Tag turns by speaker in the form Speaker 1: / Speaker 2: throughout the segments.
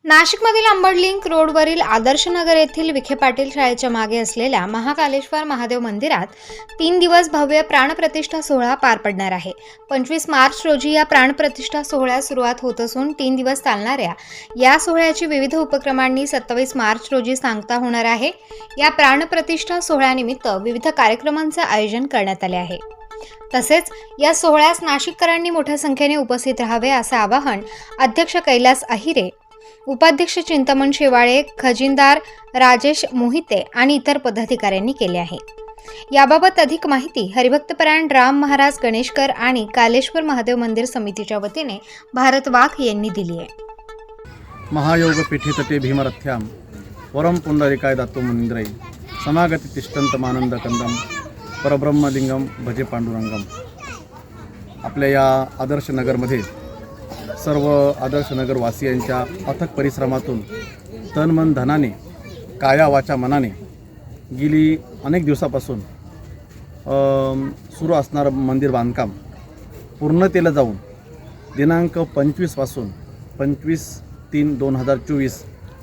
Speaker 1: नाशिकमधील अंबड रोडवरील आदर्श नगर येथील विखे पाटील शाळेच्या मागे असलेल्या महाकालेश्वर महादेव मंदिरात 3 दिवस भव्य प्राणप्रतिष्ठा सोहळा पार पडणार आहे। 25 मार्च रोजी या प्राणप्रतिष्ठा सोहळ्यास सुरुवात होत असून 3 दिवस चालणाऱ्या या सोहळ्याची विविध उपक्रमांनी 27 मार्च रोजी सांगता होणार आहे। या प्राणप्रतिष्ठा सोहळ्यानिमित्त विविध कार्यक्रमांचे आयोजन करण्यात आले आहे। तसेच या सोहळ्यास नाशिककरांनी मोठ्या संख्येने उपस्थित राहावे असे आवाहन अध्यक्ष कैलास अहिरे, उपाध्यक्ष चिंतामण शेवाळे, खजिनदार राजेश मोहिते आणि इतर पदाधिकाऱ्यांनी केले आहे। याबाबत अधिक माहिती हरिभक्तपरायण राम महाराज गणेशकर आणि कालेश्वर महादेव मंदिर समितीच्या वतीने भारत वाघ यांनी दिली आहे।
Speaker 2: महायोग पीठितटे भीमरथ्याम वरम पुंडरिकाय दातो मुनिंद्रै समागती तिष्ठन्तमानंद कंदम परब्रह्मलिंगम भजे पांडुरंगम। आपल्या या आदर्श नगरमध्ये सर्व आदर्श नगरवासियांच्या अथक परिश्रमातून तन मन धनाने काया वाचा मनाने गेली अनेक दिवसापासून सुरू असणारं मंदिर बांधकाम पूर्णतेला जाऊन दिनांक 25 पासून 25/3/2024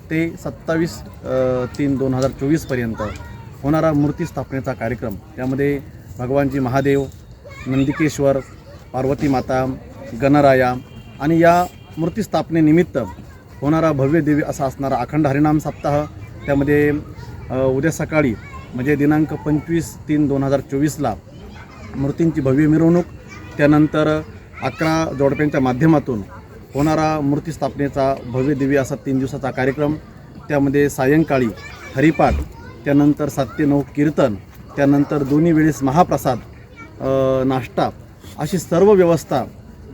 Speaker 2: ते 27/3/2024 पर्यंत होणारा मूर्ती स्थापनेचा कार्यक्रम, त्यामध्ये भगवानजी महादेव, नंदिकेश्वर, पार्वती माता, गणराया आणि या मूर्ती स्थापनेनिमित्त होणारा भव्य दिव्य असा असणारा अखंड हरिनाम सप्ताह, त्यामध्ये उद्या सकाळी म्हणजे दिनांक 25/3/2024ला मूर्तींची भव्य मिरवणूक, त्यानंतर 11 जोडप्यांच्या माध्यमातून होणारा मूर्ती स्थापनेचा भव्य दिव्य असा 3 दिवसाचा कार्यक्रम, त्यामध्ये सायंकाळी हरिपाठ, त्यानंतर 7 ते 9 कीर्तन, त्यानंतर दोन्ही वेळेस महाप्रसाद, नाश्ता अशी सर्व व्यवस्था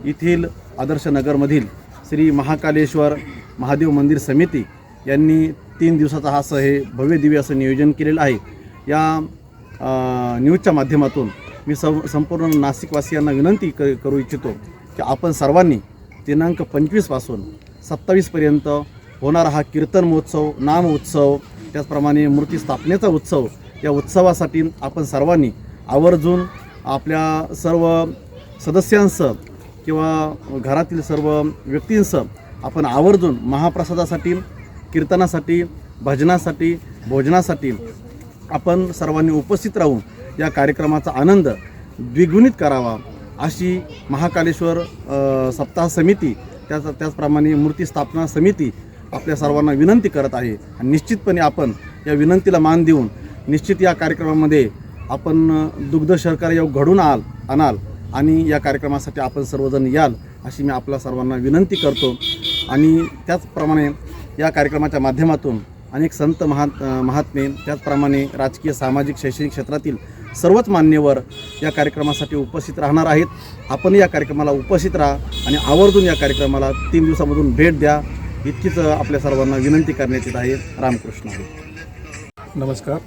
Speaker 2: येथील आदर्श नगरमधील श्री महाकालेश्वर महादेव मंदिर समिती यांनी 3 दिवसाचा हा हे भव्य दिव्य असं नियोजन केलेलं आहे। या न्यूजच्या माध्यमातून मी संपूर्ण नाशिकवासियांना विनंती करू इच्छितो की आपण सर्वांनी दिनांक 25 पासून 27 पर्यंत होणारा हा कीर्तन महोत्सव, नाम उत्सव, त्याचप्रमाणे मूर्ती स्थापनेचा उत्सव, या उत्सवासाठी आपण सर्वांनी आवर्जून आपल्या सर्व सदस्यांसह किंवा घरातील सर्व व्यक्तींसह आपण आवर्जून महाप्रसादासाठी, कीर्तनासाठी, भजनासाठी, भोजनासाठी आपण सर्वांनी उपस्थित राहून या कार्यक्रमाचा आनंद द्विगुणित करावा अशी महाकालेश्वर सप्ताह समिती, त्याचप्रमाणे मूर्ती स्थापना समिती आपल्या सर्वांना विनंती करत आहे। आणि निश्चितपणे आपण या विनंतीला मान देऊन निश्चित या कार्यक्रमामध्ये आपण दुग्ध शर्करा योग घडून आणाल आणि या कार्यक्रमासाठी आपण सर्वजण याल अशी मी आपल्या सर्वांना विनंती करतो। आणि त्याचप्रमाणे या कार्यक्रमाच्या माध्यमातून अनेक संत महात्मे, त्याचप्रमाणे राजकीय, सामाजिक, शैक्षणिक क्षेत्रातील सर्वच मान्यवर या कार्यक्रमासाठी उपस्थित राहणार आहेत। आपण या कार्यक्रमाला उपस्थित राहा आणि आवर्जून या कार्यक्रमाला 3 दिवसामधून भेट द्या, इतकीच आपल्या सर्वांना विनंती करण्यात येत आहे। रामकृष्ण हरी।
Speaker 3: नमस्कार।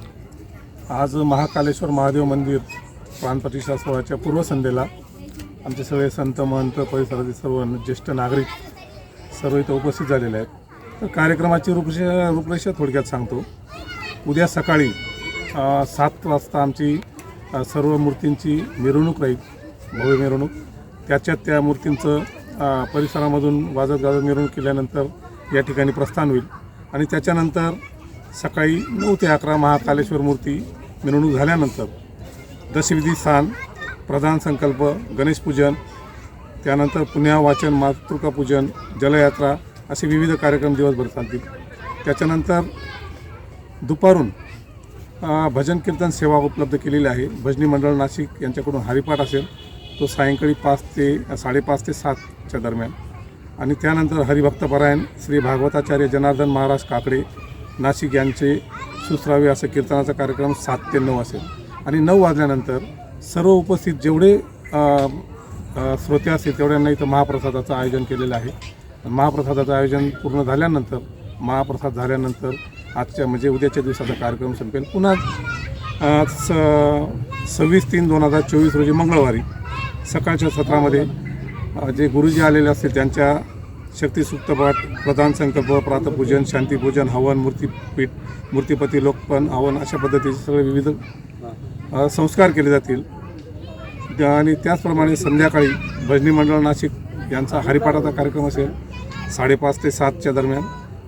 Speaker 3: आज महाकालेश्वर महादेव मंदिर प्राणप्रतिष्ठा सोहळ्याच्या पूर्वसंध्येला आमचे सगळे संत, महंत, परिसरातील सर्व ज्येष्ठ नागरिक सर्व इथं उपस्थित झालेले आहेत। तर कार्यक्रमाची रूपरेषा थोडक्यात सांगतो। उद्या सकाळी 7 वाजता आमची सर्व मूर्तींची मिरवणूक राहील, भव्य मिरवणूक। त्याच्यात त्या मूर्तींचं परिसरामधून वाजत गाजत मिरवणूक केल्यानंतर या ठिकाणी प्रस्थान होईल आणि त्याच्यानंतर सकाळी 9 ते 11 महाकालेश्वर मूर्ती मिरवणूक झाल्यानंतर दशविधी स्थान, प्रधान संकल्प, गणेश पूजन, त्यानंतर पुण्यावाचन, मातृका पूजन, जलयात्रा असे विविध कार्यक्रम दिवसभर चालतील। त्याच्यानंतर दुपारून भजन कीर्तन सेवा उपलब्ध केलेली आहे। भजनी मंडळ नाशिक यांच्याकडून हरिपाठ असेल, तो सायंकाळी 5 ते 5:30 ते 7च्या दरम्यान। आणि त्यानंतर हरिभक्तपरायण श्री भागवताचार्य जनार्दन महाराज काकडे नाशिक यांचे सुश्राव्य असं कीर्तनाचा कार्यक्रम 7 ते 9 असेल। आणि 9 वाजल्यानंतर सर्व उपस्थित जेवढे श्रोते असतील तेवढ्यांना इथं महाप्रसादाचं आयोजन केलेलं आहे। महाप्रसादाचं आयोजन पूर्ण झाल्यानंतर, महाप्रसाद झाल्यानंतर आजच्या म्हणजे उद्याच्या दिवसाचा कार्यक्रम संपेल। पुन्हा 26/3/2024 रोजी मंगळवारी सकाळच्या सत्रामध्ये जे गुरुजी आलेले असतील त्यांच्या शक्तिसूक्तपाठ, प्रधान संकल्प, प्रातपूजन, शांतीपूजन, हवन, मूर्तिपती लोकपण, हवन अशा पद्धतीचे सगळे विविध संस्कार केले जातील। आणि त्याचप्रमाणे संध्याकाळी भजनी मंडळ नाशिक यांचा हरिपाठाचा कार्यक्रम असेल 5:30 ते 7च्या दरम्यान।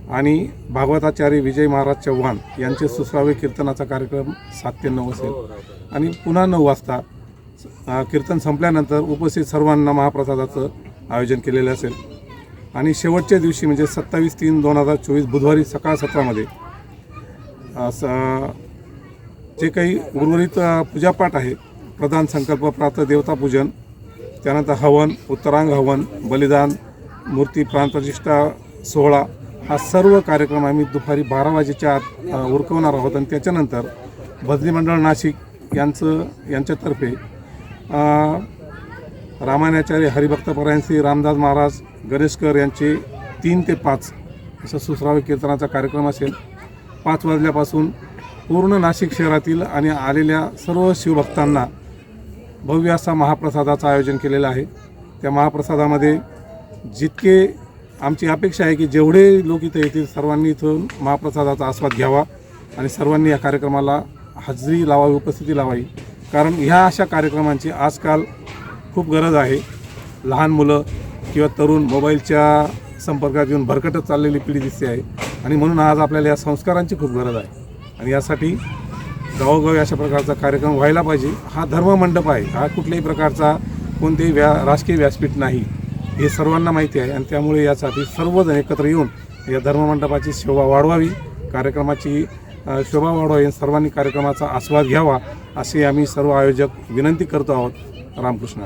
Speaker 3: आणि भागवताचार्य विजय महाराज चव्हाण यांचे सुश्राव्य कीर्तनाचा कार्यक्रम 7 ते 9 असेल आणि पुन्हा 9 वाजता कीर्तन संपल्यानंतर उपस्थित सर्वांना महाप्रसादाचं आयोजन केलेलं असेल. आणि शेवटच्या दिवशी म्हणजे 27/3/2024 बुधवारी सकाळ सत्रामध्ये जे काही उर्वरित पूजापाठ आहे, प्रधान संकल्प, प्रातः देवतापूजन, त्यानंतर हवन, उत्तरांग हवन, बलिदान, मूर्ती प्राणप्रतिष्ठा सोहळा, हा सर्व कार्यक्रम आम्ही दुपारी 12 वाजेच्या आत उरकवणार आहोत. आणि त्याच्यानंतर भजनी मंडळ नाशिक यांच्यातर्फे रामायणाचार्य हरिभक्तपरायण श्री रामदास महाराज गणेशकर यांचे 3 ते 5 असं सुश्राव्य कीर्तनाचा कार्यक्रम असेल. 5 वाजल्यापासून पूर्ण नाशिक शहरातील आणि आलेल्या सर्व शिवभक्तांना भव्य असा महाप्रसादाचं आयोजन केलेलं आहे. त्या महाप्रसादामध्ये जितके आमची अपेक्षा आहे की जेवढे लोक इथं येतील सर्वांनी इथून महाप्रसादाचा आस्वाद घ्यावा आणि सर्वांनी या कार्यक्रमाला हजेरी लावावी, उपस्थिती लावावी. कारण ह्या अशा कार्यक्रमांची आजकाल खूप गरज आहे. लहान मुलं किंवा तरुण मोबाईलच्या संपर्कात येऊन भरकटत चाललेली पिढी दिसते आहे आणि म्हणून आज आपल्याला या संस्कारांची खूप गरज आहे. आणि यासाठी गावोगावी अशा प्रकारचा कार्यक्रम व्हायला पाहिजे. हा धर्ममंडप आहे, हा कुठल्याही प्रकारचा कोणतेही राजकीय व्यासपीठ नाही, हे सर्वांना माहिती आहे. आणि त्यामुळे यासाठी सर्वजण एकत्र येऊन या धर्ममंडपाची शोभा वाढवावी, कार्यक्रमाची शोभा वाढवावी, सर्वांनी कार्यक्रमाचा आस्वाद घ्यावा असे आम्ही सर्व आयोजक विनंती करतो आहोत. रामकृष्ण.